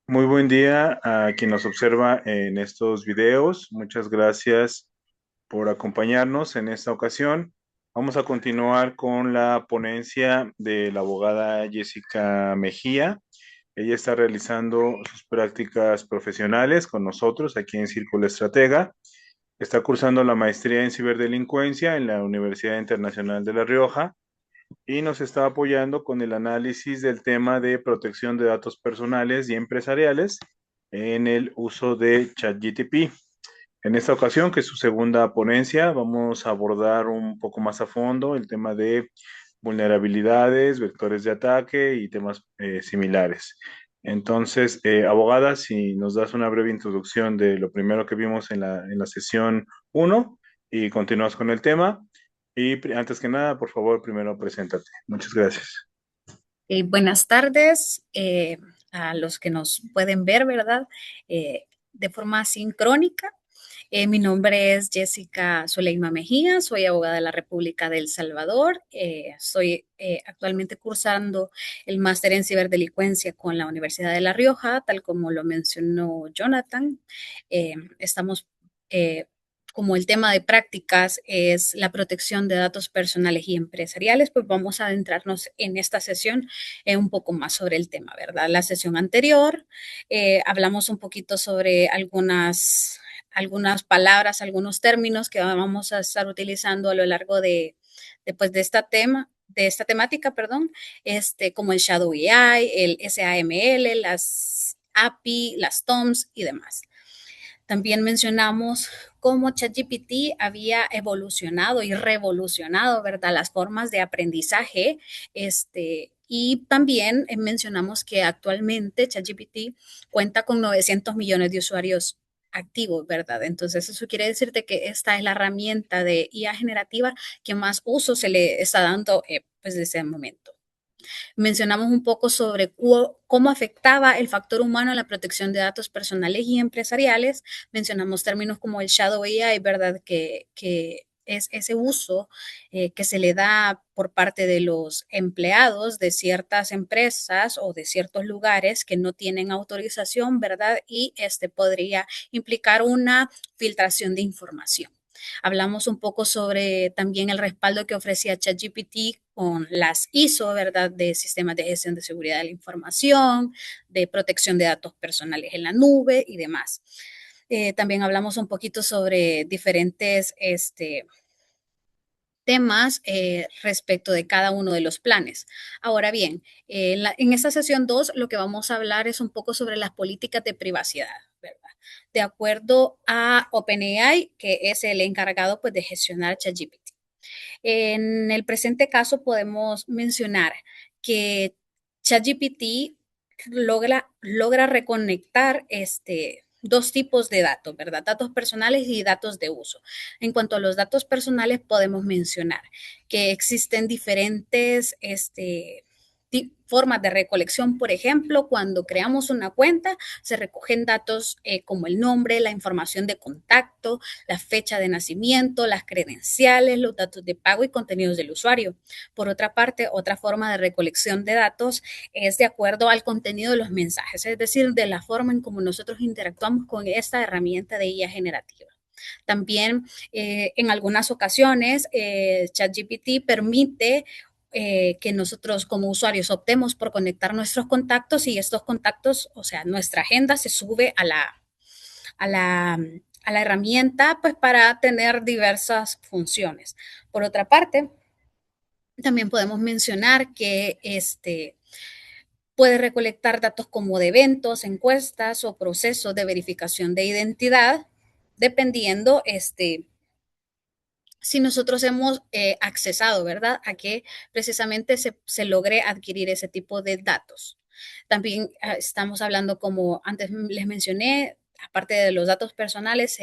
Muy buen día a quien nos observa en estos videos. Muchas gracias por acompañarnos en esta ocasión. Vamos a continuar con la ponencia de la abogada Jessica Mejía. Ella está realizando sus prácticas profesionales con nosotros aquí en Círculo Estratega. Está cursando la maestría en ciberdelincuencia en la Universidad Internacional de La Rioja y nos está apoyando con el análisis del tema de protección de datos personales y empresariales en el uso de ChatGPT. En esta ocasión, que es su segunda ponencia, vamos a abordar un poco más a fondo el tema de vulnerabilidades, vectores de ataque y temas similares. Entonces, abogada, si nos das una breve introducción de lo primero que vimos en la sesión uno y continúas con el tema. Y antes que nada, por favor, primero preséntate. Muchas gracias. Buenas tardes a los que nos pueden ver, ¿verdad? De forma sincrónica. Mi nombre es Jessica Zuleima Mejía, soy abogada de la República de El Salvador. Estoy actualmente cursando el máster en ciberdelincuencia con la Universidad de La Rioja, tal como lo mencionó Jonathan. Estamos como el tema de prácticas es la protección de datos personales y empresariales, pues vamos a adentrarnos en esta sesión un poco más sobre el tema, ¿verdad? La sesión anterior hablamos un poquito sobre algunas palabras, algunos términos que vamos a estar utilizando a lo largo pues, de esta temática, perdón, como el Shadow AI, el SAML, las API, las TOMS y demás. También mencionamos cómo ChatGPT había evolucionado y revolucionado, ¿verdad? Las formas de aprendizaje. Y también mencionamos que actualmente ChatGPT cuenta con 900 millones de usuarios activos, ¿verdad? Entonces, eso quiere decirte que esta es la herramienta de IA generativa que más uso se le está dando pues desde ese momento. Mencionamos un poco sobre cómo afectaba el factor humano a la protección de datos personales y empresariales. Mencionamos términos como el shadow AI, ¿verdad? Que es ese uso que se le da por parte de los empleados de ciertas empresas o de ciertos lugares que no tienen autorización, ¿verdad? Y este podría implicar una filtración de información. Hablamos un poco sobre también el respaldo que ofrecía ChatGPT con las ISO, ¿verdad? De sistemas de gestión de seguridad de la información, de protección de datos personales en la nube y demás. También hablamos un poquito sobre diferentes temas respecto de cada uno de los planes. Ahora bien, en esta sesión 2 lo que vamos a hablar es un poco sobre las políticas de privacidad, ¿verdad? De acuerdo a OpenAI, que es el encargado pues, de gestionar ChatGPT. En el presente caso podemos mencionar que ChatGPT logra reconectar dos tipos de datos, ¿verdad? Datos personales y datos de uso. En cuanto a los datos personales, podemos mencionar que existen diferentes formas de recolección. Por ejemplo, cuando creamos una cuenta, se recogen datos como el nombre, la información de contacto, la fecha de nacimiento, las credenciales, los datos de pago y contenidos del usuario. Por otra parte, otra forma de recolección de datos es de acuerdo al contenido de los mensajes, es decir, de la forma en cómo nosotros interactuamos con esta herramienta de IA generativa. También en algunas ocasiones ChatGPT permite que nosotros como usuarios optemos por conectar nuestros contactos y estos contactos, o sea, nuestra agenda se sube a la, a la herramienta pues para tener diversas funciones. Por otra parte, también podemos mencionar que puede recolectar datos como de eventos, encuestas o procesos de verificación de identidad, dependiendo si nosotros hemos accesado, ¿verdad? A que precisamente se logre adquirir ese tipo de datos. También estamos hablando, como antes les mencioné, aparte de los datos personales,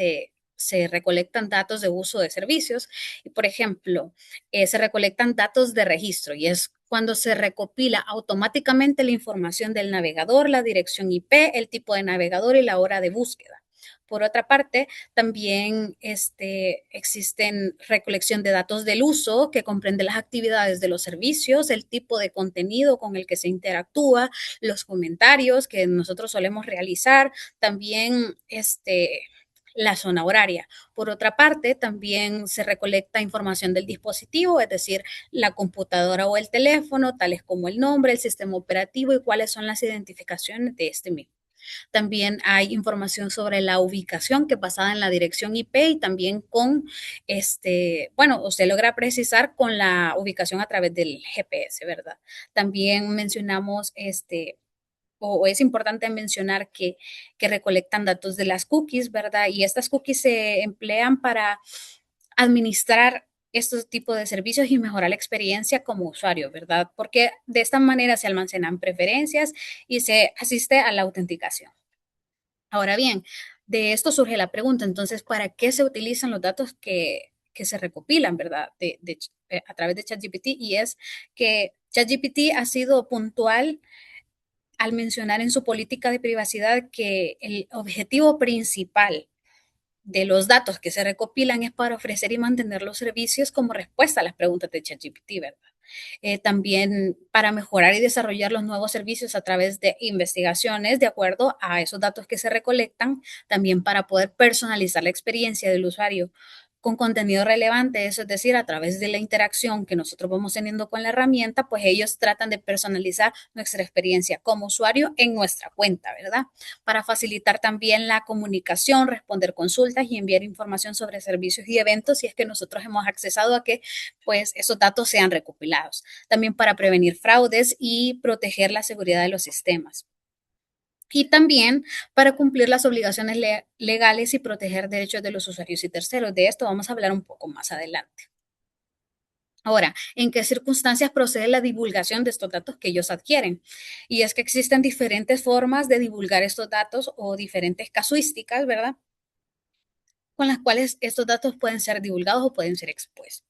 se recolectan datos de uso de servicios. Y, por ejemplo, se recolectan datos de registro y es cuando se recopila automáticamente la información del navegador, la dirección IP, el tipo de navegador y la hora de búsqueda. Por otra parte, también existen recolección de datos del uso que comprende las actividades de los servicios, el tipo de contenido con el que se interactúa, los comentarios que nosotros solemos realizar, también la zona horaria. Por otra parte, también se recolecta información del dispositivo, es decir, la computadora o el teléfono, tales como el nombre, el sistema operativo y cuáles son las identificaciones de este mismo. También hay información sobre la ubicación que es basada en la dirección IP y también con, bueno, se logra precisar con la ubicación a través del GPS, ¿verdad? También mencionamos o es importante mencionar que recolectan datos de las cookies, ¿verdad? Y estas cookies se emplean para administrar estos tipos de servicios y mejorar la experiencia como usuario, ¿verdad? Porque de esta manera se almacenan preferencias y se asiste a la autenticación. Ahora bien, de esto surge la pregunta, entonces, ¿para qué se utilizan los datos que se recopilan, ¿verdad? A través de ChatGPT y es que ChatGPT ha sido puntual al mencionar en su política de privacidad que el objetivo principal de los datos que se recopilan es para ofrecer y mantener los servicios como respuesta a las preguntas de ChatGPT, ¿verdad? También para mejorar y desarrollar los nuevos servicios a través de investigaciones de acuerdo a esos datos que se recolectan, también para poder personalizar la experiencia del usuario con contenido relevante, eso es decir, a través de la interacción que nosotros vamos teniendo con la herramienta, pues ellos tratan de personalizar nuestra experiencia como usuario en nuestra cuenta, ¿verdad? Para facilitar también la comunicación, responder consultas y enviar información sobre servicios y eventos si es que nosotros hemos accesado a que pues esos datos sean recopilados. También para prevenir fraudes y proteger la seguridad de los sistemas y también para cumplir las obligaciones legales y proteger derechos de los usuarios y terceros. De esto vamos a hablar un poco más adelante. Ahora, ¿en qué circunstancias procede la divulgación de estos datos que ellos adquieren? Y es que existen diferentes formas de divulgar estos datos o diferentes casuísticas, ¿verdad? Con las cuales estos datos pueden ser divulgados o pueden ser expuestos.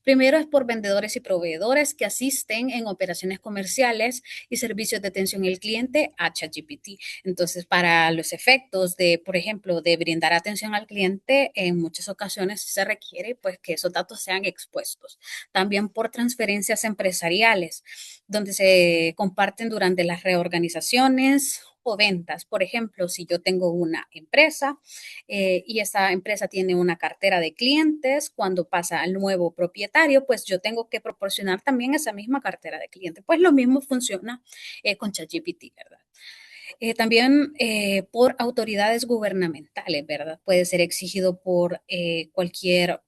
Primero es por vendedores y proveedores que asisten en operaciones comerciales y servicios de atención al cliente a ChatGPT. Entonces, para los efectos de, por ejemplo, de brindar atención al cliente, en muchas ocasiones se requiere pues que esos datos sean expuestos. También por transferencias empresariales, donde se comparten durante las reorganizaciones o ventas. Por ejemplo, si yo tengo una empresa y esa empresa tiene una cartera de clientes, cuando pasa al nuevo propietario, pues yo tengo que proporcionar también esa misma cartera de clientes. Pues lo mismo funciona con ChatGPT, ¿verdad? También por autoridades gubernamentales, ¿verdad? Puede ser exigido por cualquier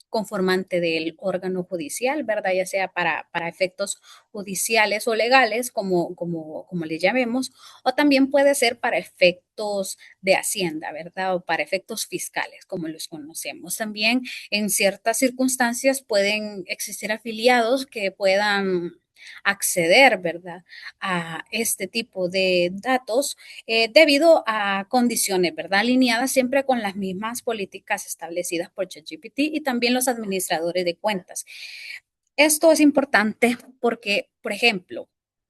conformante del órgano judicial, ¿verdad? Ya sea para efectos judiciales o legales, como le llamemos, o también puede ser para efectos de Hacienda, ¿verdad? O para efectos fiscales, como los conocemos. También en ciertas circunstancias pueden existir afiliados que puedan acceder, ¿verdad? A este tipo de datos debido a condiciones, ¿verdad? Alineadas siempre con las mismas políticas establecidas por ChatGPT y también los administradores de cuentas. Esto es importante porque, por ejemplo,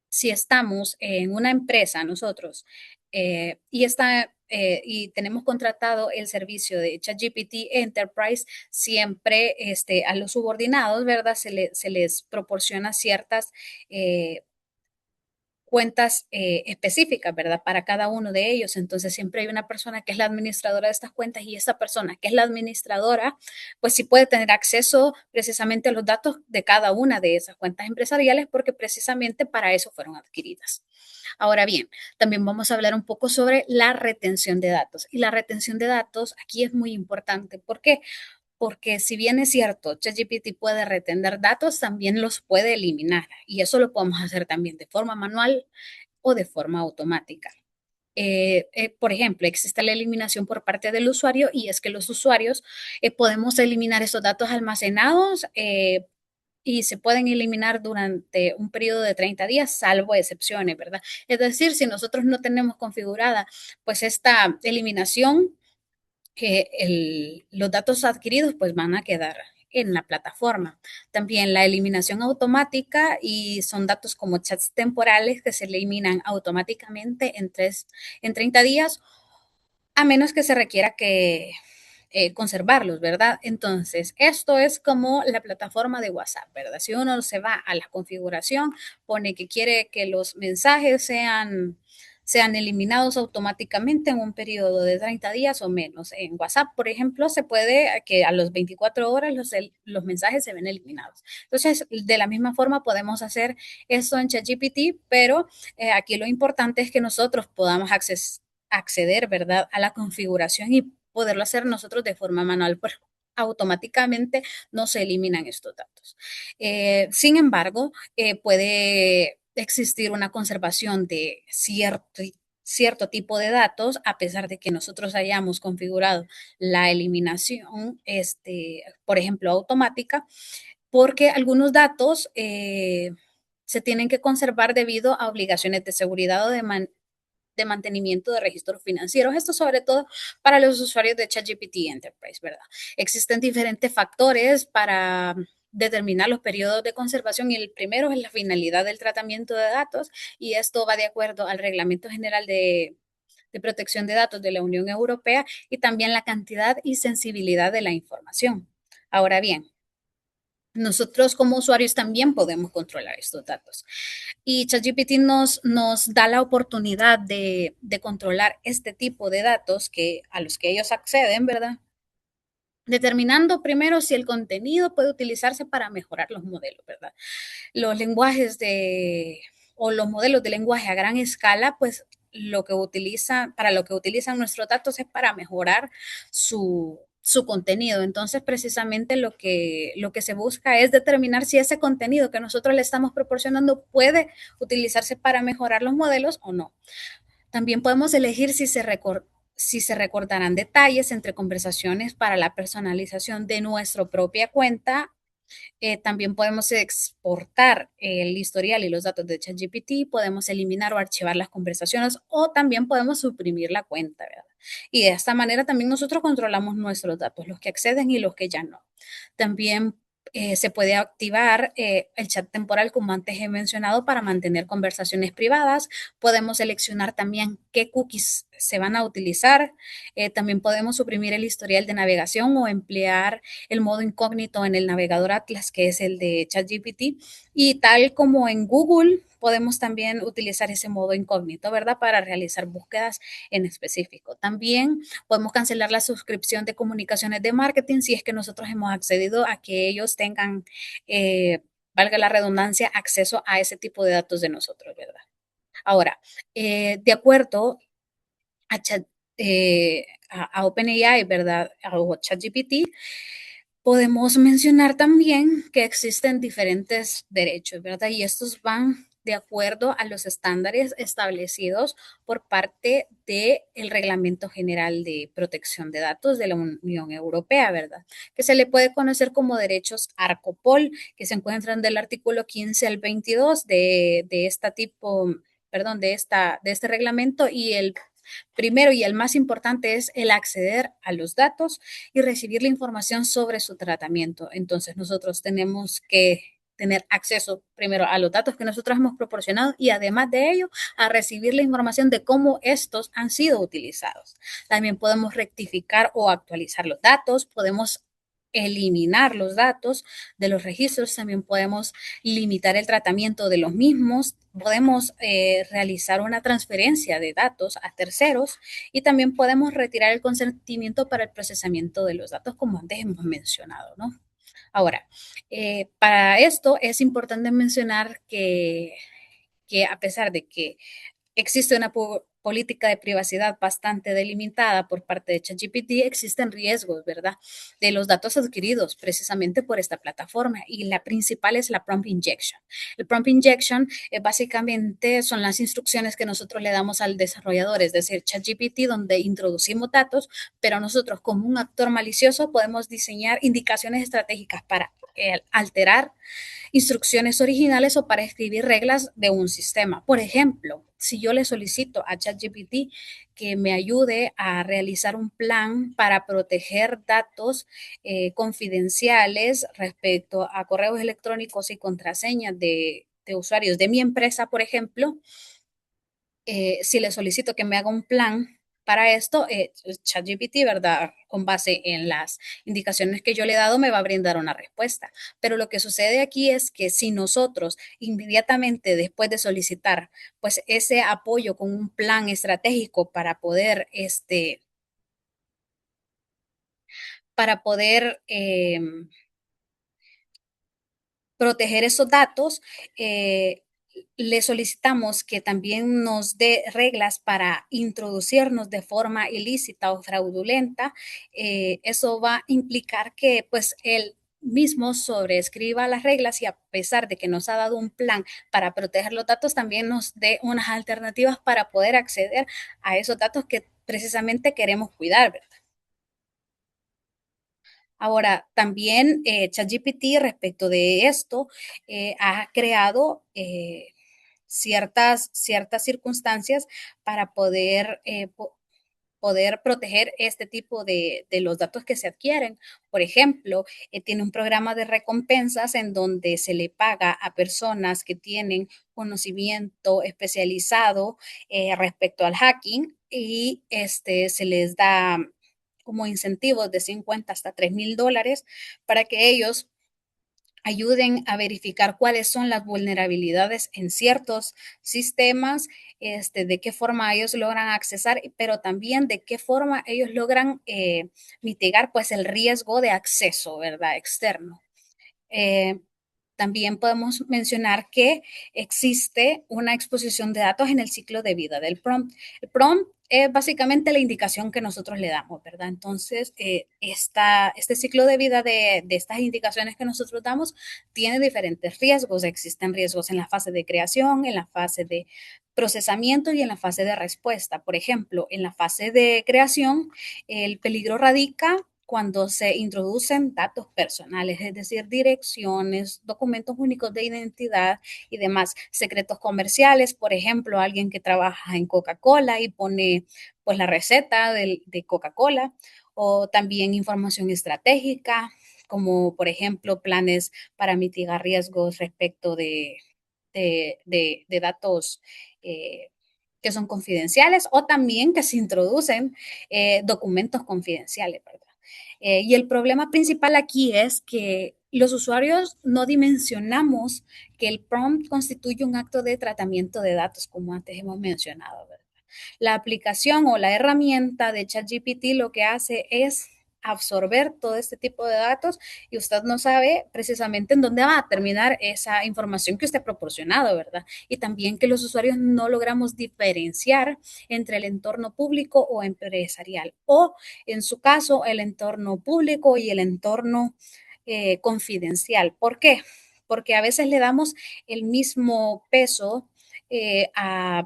si estamos en una empresa nosotros y tenemos contratado el servicio de ChatGPT Enterprise, siempre a los subordinados, ¿verdad? Se les proporciona ciertas cuentas específicas, ¿verdad? Para cada uno de ellos. Entonces siempre hay una persona que es la administradora de estas cuentas y esa persona que es la administradora, pues sí puede tener acceso precisamente a los datos de cada una de esas cuentas empresariales porque precisamente para eso fueron adquiridas. Ahora bien, también vamos a hablar un poco sobre la retención de datos. Y la retención de datos aquí es muy importante. ¿Por qué? Porque si bien es cierto, ChatGPT puede retener datos, también los puede eliminar. Y eso lo podemos hacer también de forma manual o de forma automática. Por ejemplo, existe la eliminación por parte del usuario y es que los usuarios podemos eliminar esos datos almacenados y se pueden eliminar durante un periodo de 30 días, salvo excepciones, ¿verdad? Es decir, si nosotros no tenemos configurada pues esta eliminación, que los datos adquiridos pues van a quedar en la plataforma. También la eliminación automática y son datos como chats temporales que se eliminan automáticamente en 30 días a menos que se requiera que conservarlos, ¿verdad? Entonces, esto es como la plataforma de WhatsApp, ¿verdad? Si uno se va a la configuración, pone que quiere que los mensajes sean eliminados automáticamente en un periodo de 30 días o menos. En WhatsApp, por ejemplo, se puede que a los 24 horas los mensajes se ven eliminados. Entonces, de la misma forma podemos hacer esto en ChatGPT, pero aquí lo importante es que nosotros podamos acceder, ¿verdad?, a la configuración y poderlo hacer nosotros de forma manual, pero automáticamente no se eliminan estos datos. Sin embargo, puede existir una conservación de cierto tipo de datos, a pesar de que nosotros hayamos configurado la eliminación, por ejemplo, automática, porque algunos datos se tienen que conservar debido a obligaciones de seguridad o de mantenimiento de registros financieros. Esto sobre todo para los usuarios de ChatGPT Enterprise, ¿verdad? Existen diferentes factores para determinar los periodos de conservación y el primero es la finalidad del tratamiento de datos y esto va de acuerdo al Reglamento General de Protección de Datos de la Unión Europea y también la cantidad y sensibilidad de la información. Ahora bien, nosotros como usuarios también podemos controlar estos datos. Y ChatGPT nos da la oportunidad de controlar este tipo de datos a los que ellos acceden, ¿verdad? Determinando primero si el contenido puede utilizarse para mejorar los modelos, ¿verdad? Los lenguajes o los modelos de lenguaje a gran escala, pues para lo que utilizan nuestros datos es para mejorar su contenido. Entonces, precisamente lo que se busca es determinar si ese contenido que nosotros le estamos proporcionando puede utilizarse para mejorar los modelos o no. También podemos elegir si se recordarán detalles entre conversaciones para la personalización de nuestra propia cuenta. También podemos exportar el historial y los datos de ChatGPT, podemos eliminar o archivar las conversaciones o también podemos suprimir la cuenta, ¿verdad? Y de esta manera también nosotros controlamos nuestros datos, los que acceden y los que ya no. También se puede activar el chat temporal, como antes he mencionado, para mantener conversaciones privadas. Podemos seleccionar también qué cookies se van a utilizar. También podemos suprimir el historial de navegación o emplear el modo incógnito en el navegador Atlas, que es el de ChatGPT. Y tal como en Google, podemos también utilizar ese modo incógnito, ¿verdad? Para realizar búsquedas en específico. También podemos cancelar la suscripción de comunicaciones de marketing si es que nosotros hemos accedido a que ellos tengan, valga la redundancia, acceso a ese tipo de datos de nosotros, ¿verdad? Ahora, de acuerdo a, chat, a OpenAI, ¿verdad? O ChatGPT, podemos mencionar también que existen diferentes derechos, ¿verdad? Y estos van de acuerdo a los estándares establecidos por parte del Reglamento General de Protección de Datos de la Unión Europea, ¿verdad? Que se le puede conocer como derechos ARCOPOL, que se encuentran del artículo 15 al 22 de esta tipo, perdón, de este reglamento y el primero y el más importante es el acceder a los datos y recibir la información sobre su tratamiento. Entonces, nosotros tenemos que tener acceso primero a los datos que nosotros hemos proporcionado y además de ello a recibir la información de cómo estos han sido utilizados. También podemos rectificar o actualizar los datos, podemos eliminar los datos de los registros, también podemos limitar el tratamiento de los mismos, podemos realizar una transferencia de datos a terceros y también podemos retirar el consentimiento para el procesamiento de los datos, como antes hemos mencionado, ¿no? Ahora, para esto es importante mencionar que a pesar de que existe una política de privacidad bastante delimitada por parte de ChatGPT, existen riesgos, ¿verdad?, de los datos adquiridos precisamente por esta plataforma y la principal es la prompt injection. El prompt injection básicamente son las instrucciones que nosotros le damos al desarrollador, es decir, ChatGPT, donde introducimos datos, pero nosotros como un actor malicioso podemos diseñar indicaciones estratégicas para alterar instrucciones originales o para escribir reglas de un sistema. Por ejemplo, si yo le solicito a ChatGPT que me ayude a realizar un plan para proteger datos confidenciales respecto a correos electrónicos y contraseñas de usuarios de mi empresa, por ejemplo, si le solicito que me haga un plan Para esto, ChatGPT, ¿verdad? Con base en las indicaciones que yo le he dado, me va a brindar una respuesta. Pero lo que sucede aquí es que si nosotros inmediatamente después de solicitar, pues ese apoyo con un plan estratégico para poder proteger esos datos, le solicitamos que también nos dé reglas para introducirnos de forma ilícita o fraudulenta. Eso va a implicar que pues él mismo sobreescriba las reglas y a pesar de que nos ha dado un plan para proteger los datos, también nos dé unas alternativas para poder acceder a esos datos que precisamente queremos cuidar, ¿verdad? Ahora, también ChatGPT respecto de esto ha creado ciertas circunstancias para poder proteger este tipo de los datos que se adquieren. Por ejemplo, tiene un programa de recompensas en donde se le paga a personas que tienen conocimiento especializado respecto al hacking y se les da como incentivos de 50 hasta $3,000 para que ellos ayuden a verificar cuáles son las vulnerabilidades en ciertos sistemas, de qué forma ellos logran accesar, pero también de qué forma ellos logran mitigar pues el riesgo de acceso, ¿verdad? Externo. Eh, También podemos mencionar que existe una exposición de datos en el ciclo de vida del prompt. El prompt es básicamente la indicación que nosotros le damos, ¿verdad? Entonces, este ciclo de vida de estas indicaciones que nosotros damos tiene diferentes riesgos. Existen riesgos en la fase de creación, en la fase de procesamiento y en la fase de respuesta. Por ejemplo, en la fase de creación, el peligro radica cuando se introducen datos personales, es decir, direcciones, documentos únicos de identidad y demás, secretos comerciales, por ejemplo, alguien que trabaja en Coca-Cola y pone pues la receta de Coca-Cola, o también información estratégica, como por ejemplo planes para mitigar riesgos respecto de datos eh, que son confidenciales o también que se introducen documentos confidenciales, ¿verdad? Y el problema principal aquí es que los usuarios no dimensionamos que el prompt constituye un acto de tratamiento de datos, como antes hemos mencionado, ¿verdad? La aplicación o la herramienta de ChatGPT lo que hace es absorber todo este tipo de datos y usted no sabe precisamente en dónde va a terminar esa información que usted ha proporcionado, ¿verdad? Y también que los usuarios no logramos diferenciar entre el entorno público o empresarial o, en su caso, el entorno público y el entorno confidencial. ¿Por qué? Porque a veces le damos el mismo peso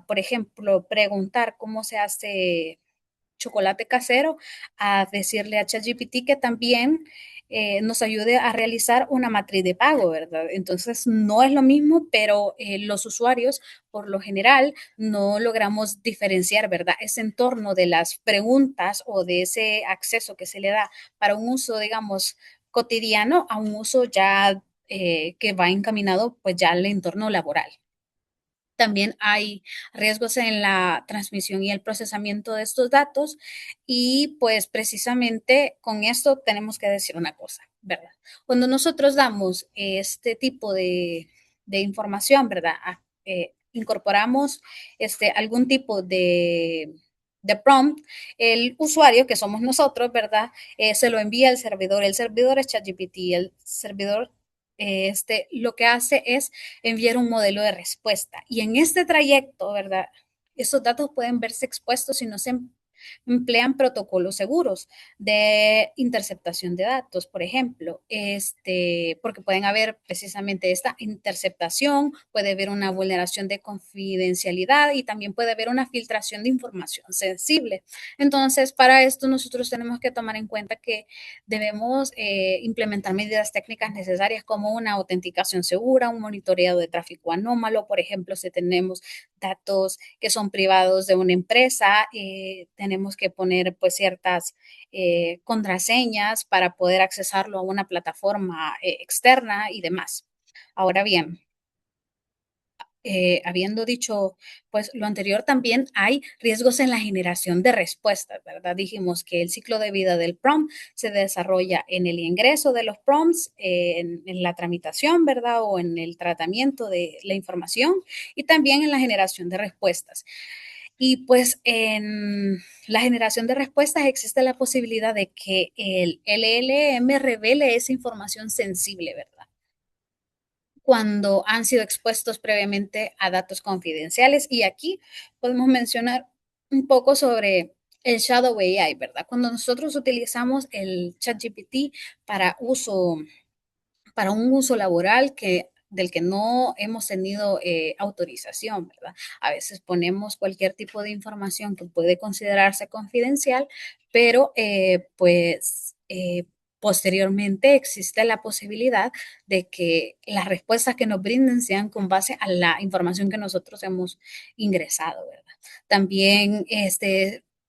por ejemplo, preguntar cómo se hace chocolate casero, a decirle a ChatGPT que también nos ayude a realizar una matriz de pago, ¿verdad? Entonces, no es lo mismo, pero los usuarios, por lo general, no logramos diferenciar, ¿verdad? Ese entorno de las preguntas o de ese acceso que se le da para un uso, digamos, cotidiano a un uso ya que va encaminado, pues ya al entorno laboral. También hay riesgos en la transmisión y el procesamiento de estos datos y pues precisamente con esto tenemos que decir una cosa, ¿verdad? Cuando nosotros damos este tipo de información, ¿verdad? Incorporamos algún tipo de prompt, el usuario, que somos nosotros, ¿verdad? Se lo envía al servidor. El servidor es ChatGPT. El servidor lo que hace es enviar un modelo de respuesta. Y en este trayecto, ¿verdad? Esos datos pueden verse expuestos si no se emplean protocolos seguros de interceptación de datos, por ejemplo, porque pueden haber precisamente esta interceptación, puede haber una vulneración de confidencialidad y también puede haber una filtración de información sensible. Entonces, para esto nosotros tenemos que tomar en cuenta que debemos implementar medidas técnicas necesarias como una autenticación segura, un monitoreo de tráfico anómalo, por ejemplo, si tenemos datos que son privados de una empresa, tenemos que poner pues ciertas contraseñas para poder accesarlo a una plataforma externa y demás. Ahora bien, habiendo dicho pues lo anterior, también hay riesgos en la generación de respuestas, ¿verdad? Dijimos que el ciclo de vida del prompt se desarrolla en el ingreso de los prompts, en la tramitación, ¿verdad? O en el tratamiento de la información y también en la generación de respuestas. Y pues en la generación de respuestas existe la posibilidad de que el LLM revele esa información sensible, ¿verdad? Cuando han sido expuestos previamente a datos confidenciales. Y aquí podemos mencionar un poco sobre el Shadow AI, ¿verdad? Cuando nosotros utilizamos el ChatGPT para uso, para un uso laboral del que no hemos tenido autorización, ¿verdad? A veces ponemos cualquier tipo de información que puede considerarse confidencial, pero posteriormente existe la posibilidad de que las respuestas que nos brinden sean con base a la información que nosotros hemos ingresado, ¿verdad? También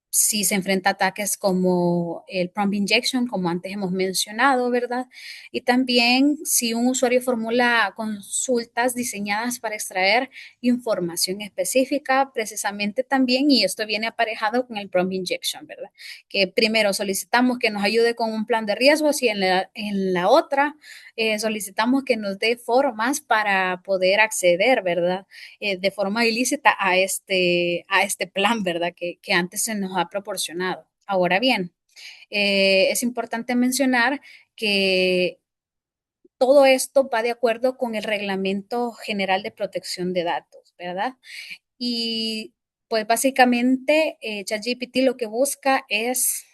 si se enfrenta a ataques como el prompt injection, como antes hemos mencionado, ¿verdad? Y también si un usuario formula consultas diseñadas para extraer información específica, precisamente también, y esto viene aparejado con el prompt injection, ¿verdad? Que primero solicitamos que nos ayude con un plan de riesgos y en la otra solicitamos que nos dé formas para poder acceder, ¿verdad? De forma ilícita a este plan, ¿verdad? Que antes se nos ha proporcionado. Ahora bien, es importante mencionar que todo esto va de acuerdo con el Reglamento General de Protección de Datos, ¿verdad? Y pues básicamente ChatGPT lo que busca es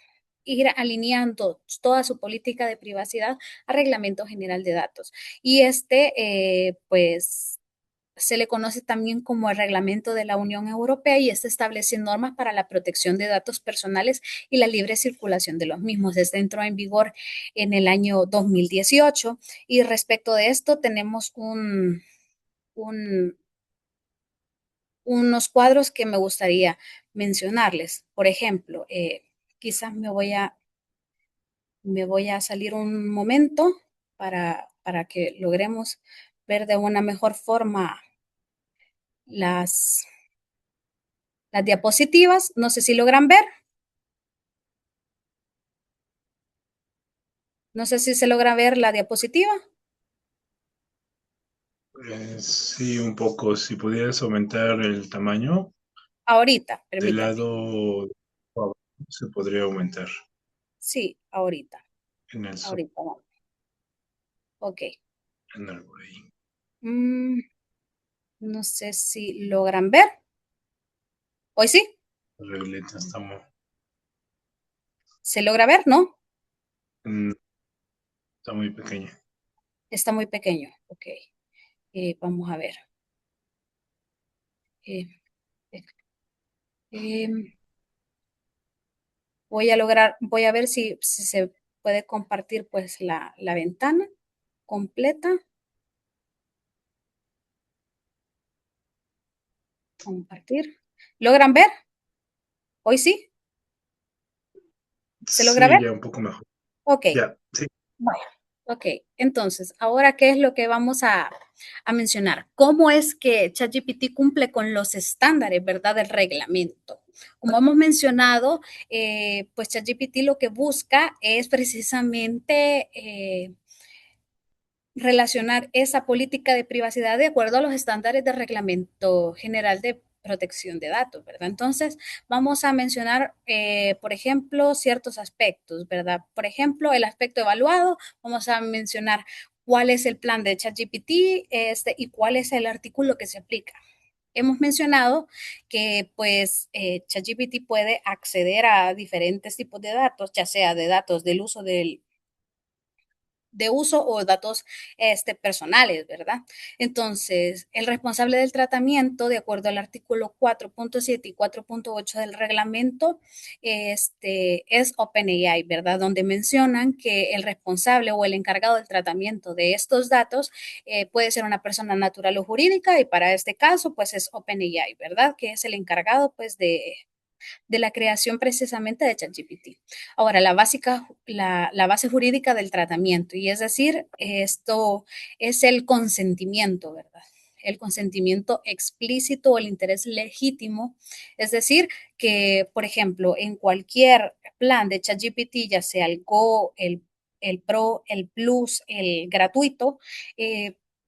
ir alineando toda su política de privacidad al Reglamento General de Datos. Y pues se le conoce también como el Reglamento de la Unión Europea y este establece normas para la protección de datos personales y la libre circulación de los mismos. Este entró en vigor en el año 2018 y respecto de esto tenemos un, unos cuadros que me gustaría mencionarles. Por ejemplo, quizás me voy a salir un momento para que logremos ver de una mejor forma las las diapositivas. No sé si logran ver, no sé si se logra ver la diapositiva. Sí, un poco. Si pudieras aumentar el tamaño Ahorita, del permítame. lado abajo, se podría aumentar Sí, ahorita, en el zoom, ahorita vamos. Ok. en algo ahí. Mm, no sé si logran ver. Hoy sí, La regleta se logra ver, ¿no? mm, está muy pequeña. Está muy pequeño. Ok. Vamos a ver. Eh, eh, em, voy a ver si se puede compartir pues la ventana completa. Compartir. ¿Logran ver? Hoy sí, ¿se logra Sí, ver? ya un poco mejor. Ok, Ya, sí. bueno, ok. Entonces, ahora, ¿qué es lo que vamos a mencionar? ¿Cómo es que ChatGPT cumple con los estándares, verdad, del reglamento? Como hemos mencionado, pues ChatGPT lo que busca es precisamente relacionar esa política de privacidad de acuerdo a los estándares del Reglamento General de Protección de Datos, ¿verdad? Entonces, vamos a mencionar, por ejemplo, ciertos aspectos, ¿verdad? Por ejemplo, el aspecto evaluado, vamos a mencionar cuál es el plan de ChatGPT y cuál es el artículo que se aplica. Hemos mencionado que pues ChatGPT puede acceder a diferentes tipos de datos, ya sea de datos del uso de uso o datos personales, ¿verdad? Entonces, el responsable del tratamiento, de acuerdo al artículo 4.7 y 4.8 del reglamento, es OpenAI, ¿verdad? Donde mencionan que el responsable o el encargado del tratamiento de estos datos puede ser una persona natural o jurídica y para este caso, pues es OpenAI, ¿verdad? Que es el encargado, pues, de la creación precisamente de ChatGPT. Ahora, la base jurídica del tratamiento, y es decir, esto es el consentimiento, ¿verdad? el consentimiento explícito o el interés legítimo. Es decir, que, por ejemplo, en cualquier plan de ChatGPT, ya sea el Go, el Pro, el Plus, el gratuito,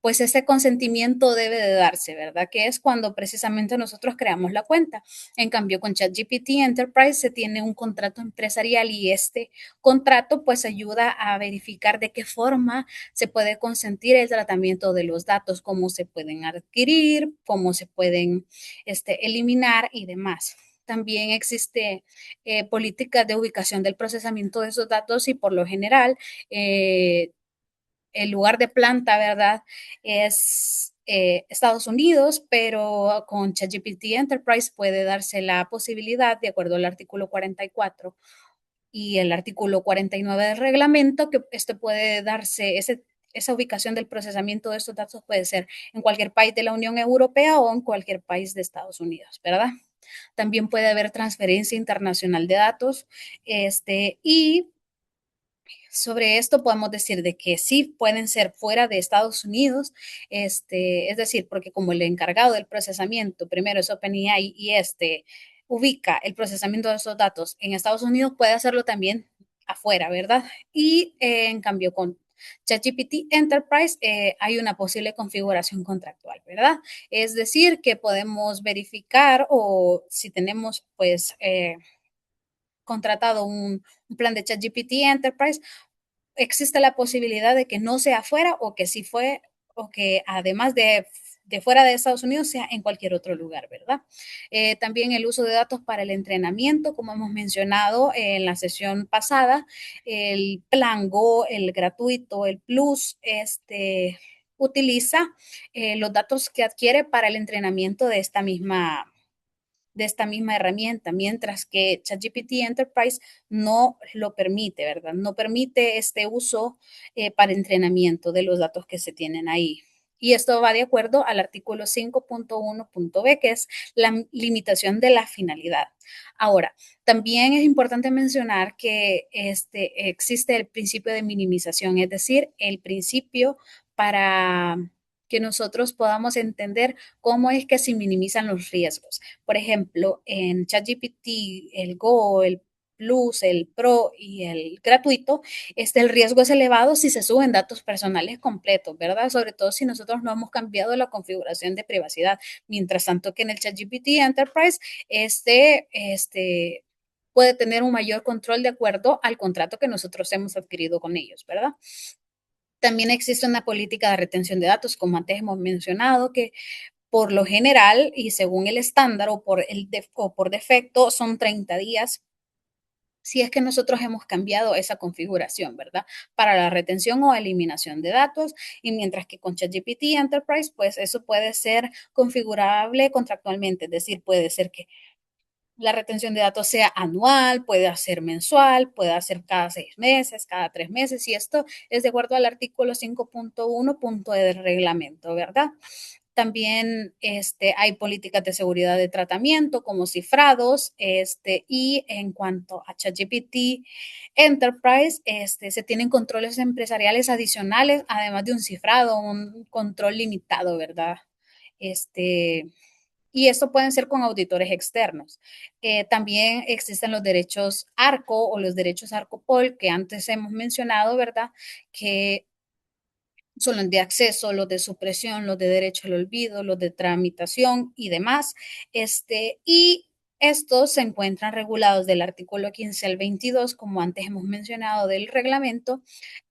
pues ese consentimiento debe de darse, ¿verdad? Que es cuando precisamente nosotros creamos la cuenta. En cambio, con ChatGPT Enterprise se tiene un contrato empresarial y este contrato pues ayuda a verificar de qué forma se puede consentir el tratamiento de los datos, cómo se pueden adquirir, cómo se pueden eliminar y demás. También existe políticas de ubicación del procesamiento de esos datos y por lo general el lugar de planta, ¿verdad? Es Estados Unidos, pero con ChatGPT Enterprise puede darse la posibilidad, de acuerdo al artículo 44 y el artículo 49 del reglamento, que esto puede darse, esa ubicación del procesamiento de estos datos puede ser en cualquier país de la Unión Europea o en cualquier país de Estados Unidos, ¿verdad? También puede haber transferencia internacional de datos, y sobre esto podemos decir de que sí pueden ser fuera de Estados Unidos, es decir, porque como el encargado del procesamiento, primero es OpenAI y ubica el procesamiento de esos datos en Estados Unidos, puede hacerlo también afuera, ¿verdad? Y en cambio con ChatGPT Enterprise hay una posible configuración contractual, ¿verdad? Es decir, que podemos verificar o si tenemos pues contratado un plan de ChatGPT Enterprise, existe la posibilidad de que no sea fuera o que sí fue, o que además de fuera de Estados Unidos sea en cualquier otro lugar, ¿verdad? También el uso de datos para el entrenamiento, como hemos mencionado en la sesión pasada, el plan Go, el gratuito, el Plus, utiliza los datos que adquiere para el entrenamiento de esta misma herramienta, mientras que ChatGPT Enterprise no lo permite, ¿verdad? No permite este uso para entrenamiento de los datos que se tienen ahí. Y esto va de acuerdo al artículo 5.1.b, que es la limitación de la finalidad. Ahora, también es importante mencionar que existe el principio de minimización, es decir, el principio para que nosotros podamos entender cómo es que se minimizan los riesgos. Por ejemplo, en ChatGPT, el Go, el Plus, el Pro y el gratuito, el riesgo es elevado si se suben datos personales completos, ¿verdad? Sobre todo si nosotros no hemos cambiado la configuración de privacidad. Mientras tanto que en el ChatGPT Enterprise, puede tener un mayor control de acuerdo al contrato que nosotros hemos adquirido con ellos, ¿verdad? También existe una política de retención de datos, como antes hemos mencionado, que por lo general y según el estándar o por defecto son 30 días si es que nosotros hemos cambiado esa configuración, ¿verdad? Para la retención o eliminación de datos, y mientras que con ChatGPT Enterprise, pues eso puede ser configurable contractualmente, es decir, puede ser que la retención de datos sea anual, puede ser mensual, puede ser cada 6 meses, cada 3 meses, y esto es de acuerdo al artículo 5.1.e del reglamento, ¿verdad? También hay políticas de seguridad de tratamiento como cifrados, y en cuanto a ChatGPT Enterprise, se tienen controles empresariales adicionales, además de un cifrado, un control limitado, ¿verdad? Y esto pueden ser con auditores externos. También existen los derechos ARCO o los derechos ARCOPOL que antes hemos mencionado, ¿verdad? Que son los de acceso, los de supresión, los de derecho al olvido, los de tramitación y demás. Y estos se encuentran regulados del artículo 15 al 22, como antes hemos mencionado, del reglamento.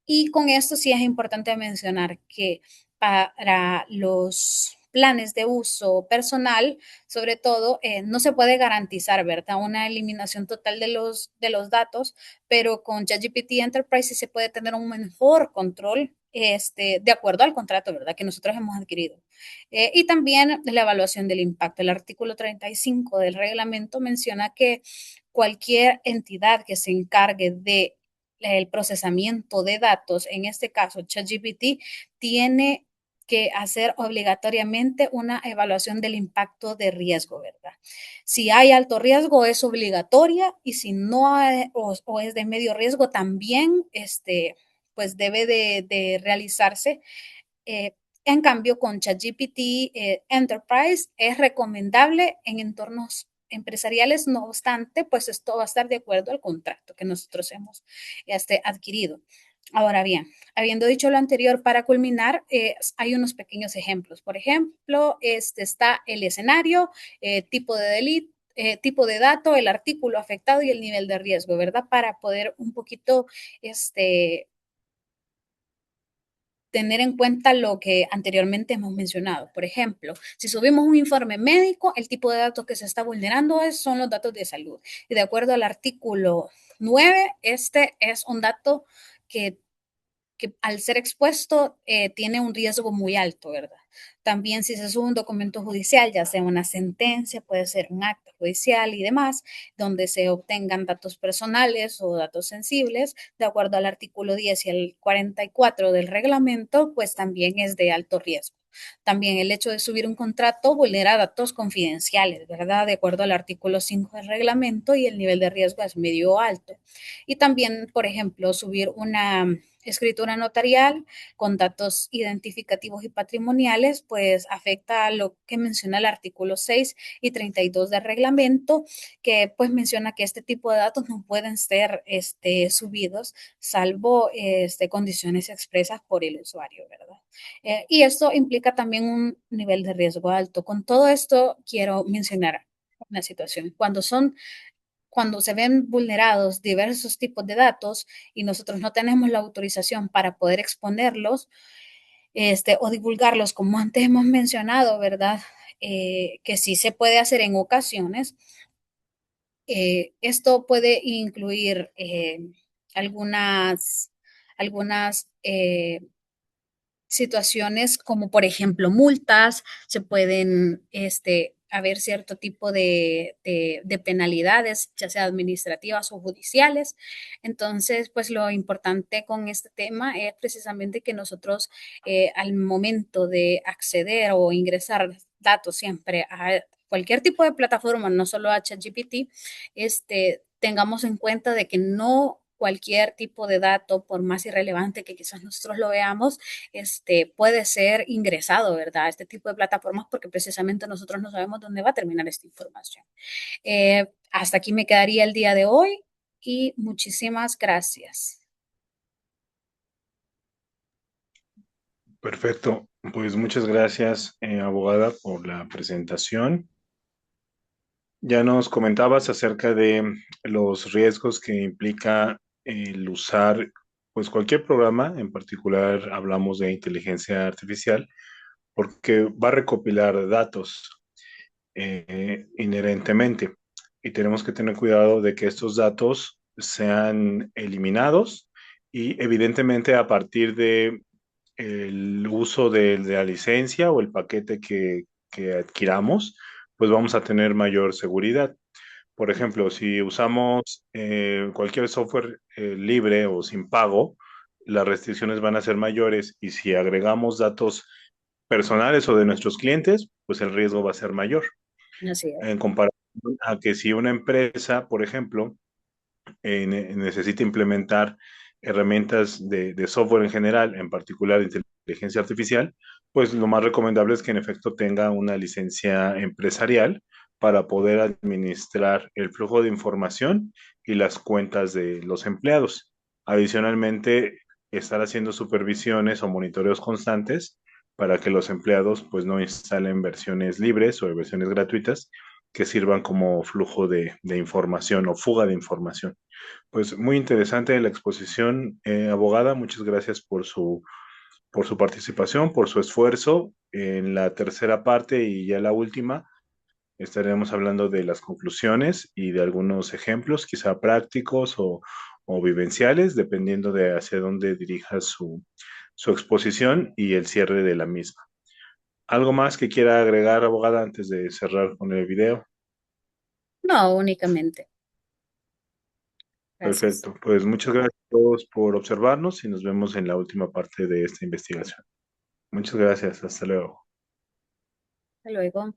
Y con esto sí es importante mencionar que para los planes de uso personal, sobre todo, no se puede garantizar, ¿verdad? Una eliminación total de los datos, pero con ChatGPT Enterprise sí se puede tener un mejor control de acuerdo al contrato, ¿verdad? Que nosotros hemos adquirido. Y también la evaluación del impacto. El artículo 35 del reglamento menciona que cualquier entidad que se encargue de el procesamiento de datos, en este caso ChatGPT, tiene que hacer obligatoriamente una evaluación del impacto de riesgo, ¿verdad? Si hay alto riesgo es obligatoria y si no hay, o es de medio riesgo también, pues debe de realizarse En cambio, con ChatGPT Enterprise es recomendable en entornos empresariales, no obstante, pues esto va a estar de acuerdo al contrato que nosotros hemos adquirido. Ahora bien, habiendo dicho lo anterior, para culminar, hay unos pequeños ejemplos. Por ejemplo, está el escenario, tipo de delito, tipo de dato, el artículo afectado y el nivel de riesgo, ¿verdad? Para poder un poquito tener en cuenta lo que anteriormente hemos mencionado. Por ejemplo, si subimos un informe médico, el tipo de datos que se está vulnerando son los datos de salud. Y de acuerdo al artículo 9, este es un dato que al ser expuesto tiene un riesgo muy alto, ¿verdad? También si se sube un documento judicial, ya sea una sentencia, puede ser un acto judicial y demás, donde se obtengan datos personales o datos sensibles, de acuerdo al artículo 10 y el 44 del reglamento, pues también es de alto riesgo. También el hecho de subir un contrato vulnera datos confidenciales, ¿verdad? De acuerdo al artículo 5 del reglamento y el nivel de riesgo es medio o alto. Y también, por ejemplo, subir una escritura notarial con datos identificativos y patrimoniales, pues afecta a lo que menciona el artículo 6 y 32 del reglamento, que pues menciona que este tipo de datos no pueden ser subidos salvo condiciones expresas por el usuario, ¿verdad? Y esto implica también un nivel de riesgo alto. Con todo esto quiero mencionar una situación. Cuando se ven vulnerados diversos tipos de datos y nosotros no tenemos la autorización para poder exponerlos o divulgarlos, como antes hemos mencionado, ¿verdad? Que sí se puede hacer en ocasiones. Esto puede incluir algunas, algunas situaciones como por ejemplo multas, se pueden haber cierto tipo de penalidades, ya sea administrativas o judiciales. Entonces, pues lo importante con este tema es precisamente que nosotros al momento de acceder o ingresar datos siempre a cualquier tipo de plataforma, no solo a ChatGPT, tengamos en cuenta de que no cualquier tipo de dato, por más irrelevante que quizás nosotros lo veamos, puede ser ingresado, ¿verdad? A este tipo de plataformas porque precisamente nosotros no sabemos dónde va a terminar esta información. Hasta aquí me quedaría el día de hoy y muchísimas gracias. Perfecto. Pues muchas gracias, abogada, por la presentación. Ya nos comentabas acerca de los riesgos que implica el usar pues cualquier programa, en particular hablamos de inteligencia artificial, porque va a recopilar datos inherentemente y tenemos que tener cuidado de que estos datos sean eliminados y evidentemente a partir de el uso de la licencia o el paquete que adquiramos, pues vamos a tener mayor seguridad. Por ejemplo, si usamos cualquier software libre o sin pago, las restricciones van a ser mayores y si agregamos datos personales o de nuestros clientes, pues el riesgo va a ser mayor. Así es. En comparación a que si una empresa, por ejemplo, necesita implementar herramientas de software en general, en particular de inteligencia artificial, pues lo más recomendable es que en efecto tenga una licencia empresarial para poder administrar el flujo de información y las cuentas de los empleados. Adicionalmente, estar haciendo supervisiones o monitoreos constantes para que los empleados pues no instalen versiones libres o versiones gratuitas que sirvan como flujo de información o fuga de información. Pues muy interesante la exposición, abogada. Muchas gracias por su participación, por su esfuerzo. En la tercera parte y ya la última, estaremos hablando de las conclusiones y de algunos ejemplos, quizá prácticos o vivenciales, dependiendo de hacia dónde dirija su exposición y el cierre de la misma. ¿Algo más que quiera agregar, abogada, antes de cerrar con el video? No, únicamente. Gracias. Perfecto. Pues muchas gracias a todos por observarnos y nos vemos en la última parte de esta investigación. Muchas gracias. Hasta luego. Hasta luego.